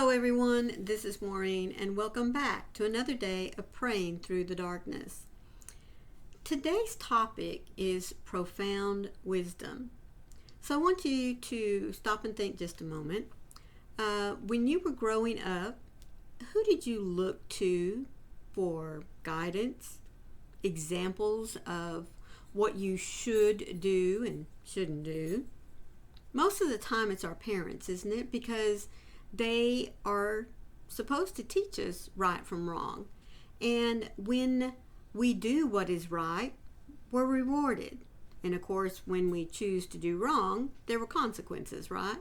Hello everyone, this is Maureen and welcome back to another day of praying through the darkness. Today's topic is profound wisdom. So I want you to stop and think just a moment. When you were growing up, who did you look to for guidance, examples of what you should do and shouldn't do? Most of the time it's our parents, isn't it? Because they are supposed to teach us right from wrong. And when we do what is right, we're rewarded. And of course, when we choose to do wrong, there were consequences, right?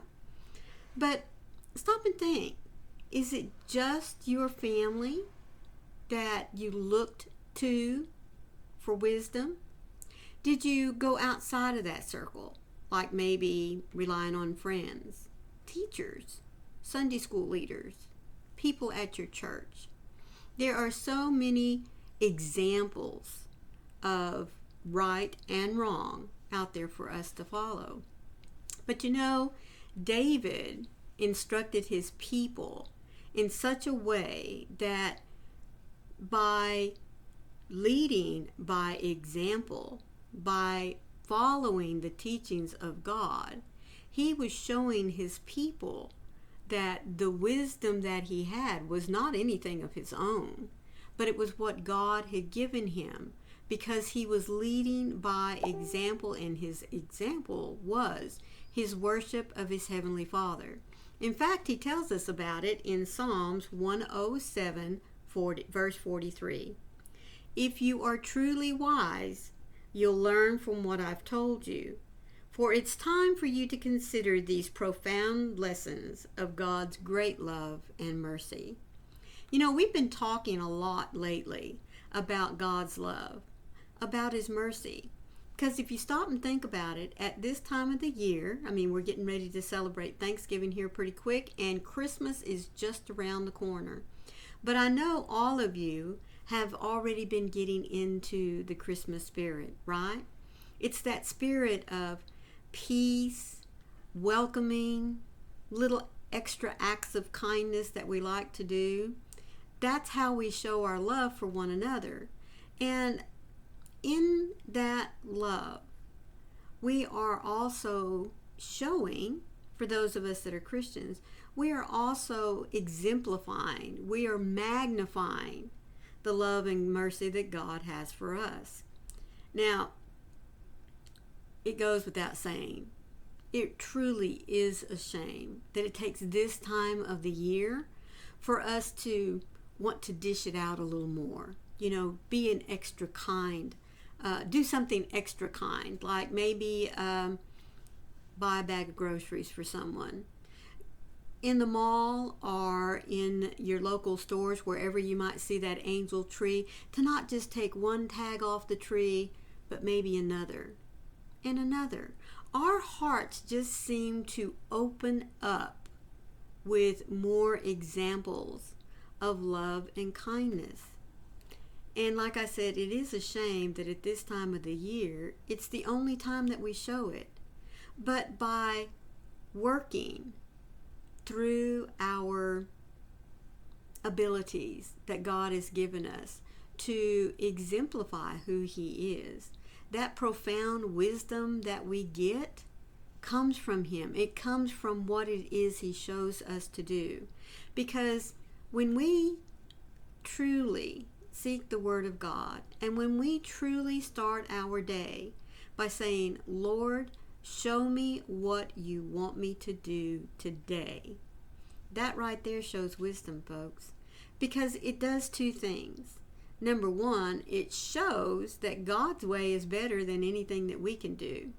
But stop and think. Is it just your family that you looked to for wisdom? Did you go outside of that circle, like maybe relying on friends, teachers, Sunday school leaders, people at your church? There are so many examples of right and wrong out there for us to follow. But you know, David instructed his people in such a way that by leading by example, by following the teachings of God, he was showing his people that the wisdom that he had was not anything of his own, but it was what God had given him, because he was leading by example, and his example was his worship of his Heavenly Father. In fact, he tells us about it in Psalms 107, verse 43. If you are truly wise, you'll learn from what I've told you. For it's time for you to consider these profound lessons of God's great love and mercy. You know, we've been talking a lot lately about God's love, about His mercy. Because if you stop and think about it, at this time of the year, we're getting ready to celebrate Thanksgiving here pretty quick, and Christmas is just around the corner. But I know all of you have already been getting into the Christmas spirit, right? It's that spirit of peace, welcoming, little extra acts of kindness that we like to do. That's how we show our love for one another. And in that love, we are also showing, for those of us that are Christians, we are also exemplifying, we are magnifying the love and mercy that God has for us. Now, it goes without saying, it truly is a shame that it takes this time of the year for us to want to dish it out a little more. You know, be an extra kind. Do something extra kind, like maybe buy a bag of groceries for someone. In the mall or in your local stores, wherever you might see that angel tree, to not just take one tag off the tree, but maybe another and another. Our hearts just seem to open up with more examples of love and kindness. And like I said, it is a shame that at this time of the year, it's the only time that we show it. But by working through our abilities that God has given us to exemplify who He is, that profound wisdom that we get comes from Him. It comes from what it is He shows us to do. Because when we truly seek the Word of God, and when we truly start our day by saying, Lord, show me what you want me to do today, that right there shows wisdom, folks. Because it does two things. Number one, it shows that God's way is better than anything that we can do.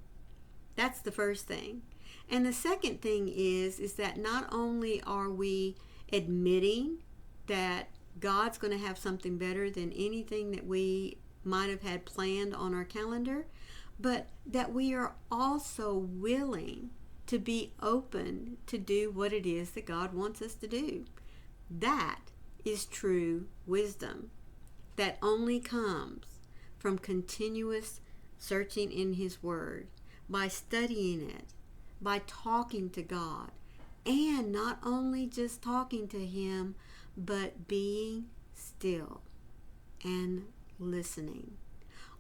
That's the first thing. And the second thing is that not only are we admitting that God's going to have something better than anything that we might have had planned on our calendar, but that we are also willing to be open to do what it is that God wants us to do. That is true wisdom. That only comes from continuous searching in His Word, by studying it, by talking to God. And not only just talking to Him, but being still and listening.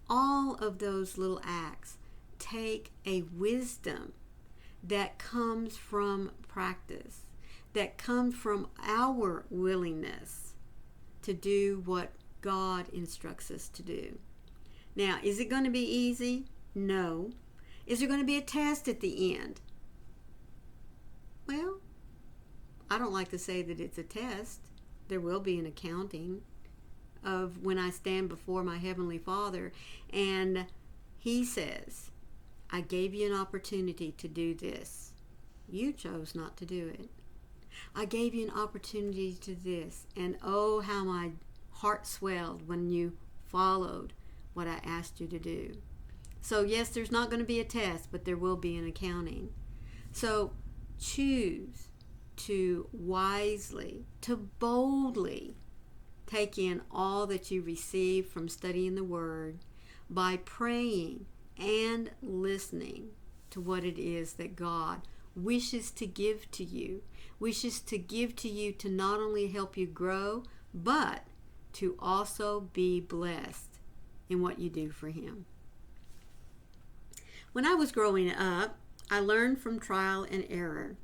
All of those little acts take a wisdom that comes from practice, that comes from our willingness to do what God instructs us to do. Now, is it going to be easy? No. Is there going to be a test at the end? Well, I don't like to say that it's a test. There will be an accounting of when I stand before my Heavenly Father and He says, I gave you an opportunity to do this. You chose not to do it. I gave you an opportunity to this, and oh, how my heart swelled when you followed what I asked you to do. So yes, there's not going to be a test, but there will be an accounting. So choose to wisely, to boldly take in all that you receive from studying the Word by praying and listening to what it is that God wishes to give to you, wishes to give to you to not only help you grow, but to also be blessed in what you do for Him. When I was growing up, I learned from trial and error,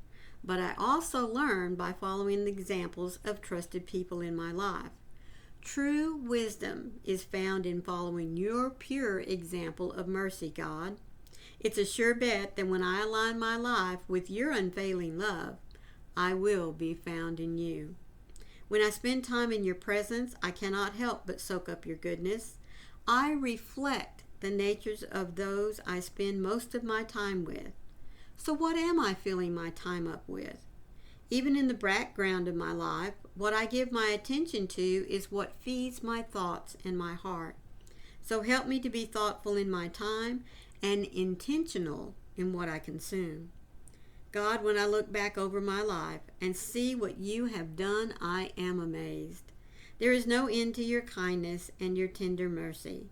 but I also learned by following the examples of trusted people in my life. True wisdom is found in following your pure example of mercy, God. It's a sure bet that when I align my life with your unfailing love, I will be found in you. When I spend time in your presence, I cannot help but soak up your goodness. I reflect the natures of those I spend most of my time with. So what am I filling my time up with? Even in the background of my life, what I give my attention to is what feeds my thoughts and my heart. So help me to be thoughtful in my time and intentional in what I consume. God, when I look back over my life and see what you have done, I am amazed. There is no end to your kindness and your tender mercy.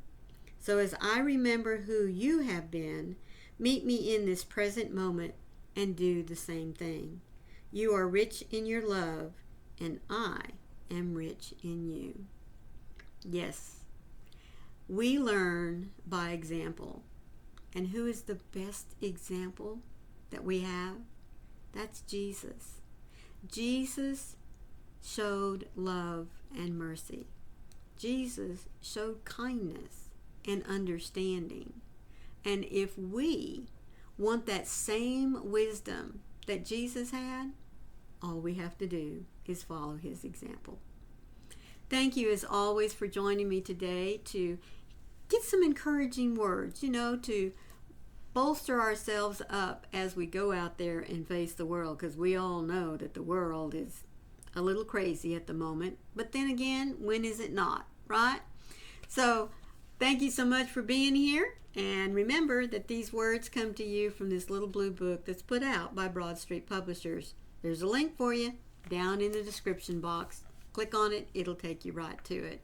So as I remember who you have been, meet me in this present moment and do the same thing. You are rich in your love, and I am rich in you. Yes, we learn by example. And who is the best example that we have? That's Jesus. Jesus showed love and mercy. Jesus showed kindness and understanding. And if we want that same wisdom that Jesus had, all we have to do is follow his example. Thank you as always for joining me today to get some encouraging words, to bolster ourselves up as we go out there and face the world, because we all know that the world is a little crazy at the moment. But then again, when is it not, right? So thank you so much for being here. And remember that these words come to you from this little blue book that's put out by Broad Street Publishers. There's a link for you down in the description box. Click on it, it'll take you right to it.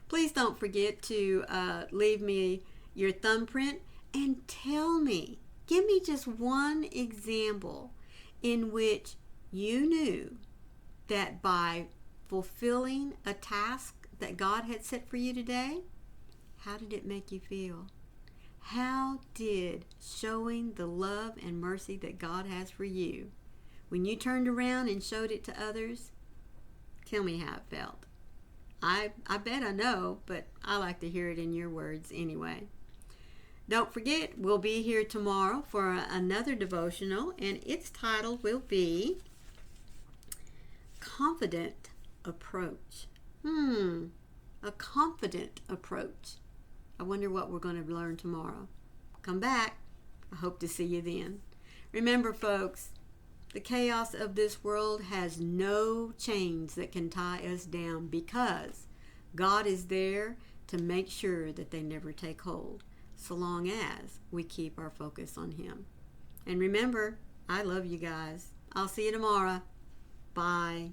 Please don't forget to leave me your thumbprint and tell me, give me just one example in which you knew that by fulfilling a task that God had set for you today, how did it make you feel? How did showing the love and mercy that God has for you, when you turned around and showed it to others, tell me how it felt. I bet I know, but I like to hear it in your words anyway. Don't forget, we'll be here tomorrow for another devotional, and its title will be Confident Approach. A confident approach. I wonder what we're going to learn tomorrow. Come back. I hope to see you then. Remember, folks, the chaos of this world has no chains that can tie us down, because God is there to make sure that they never take hold, so long as we keep our focus on Him. And remember, I love you guys. I'll see you tomorrow. Bye.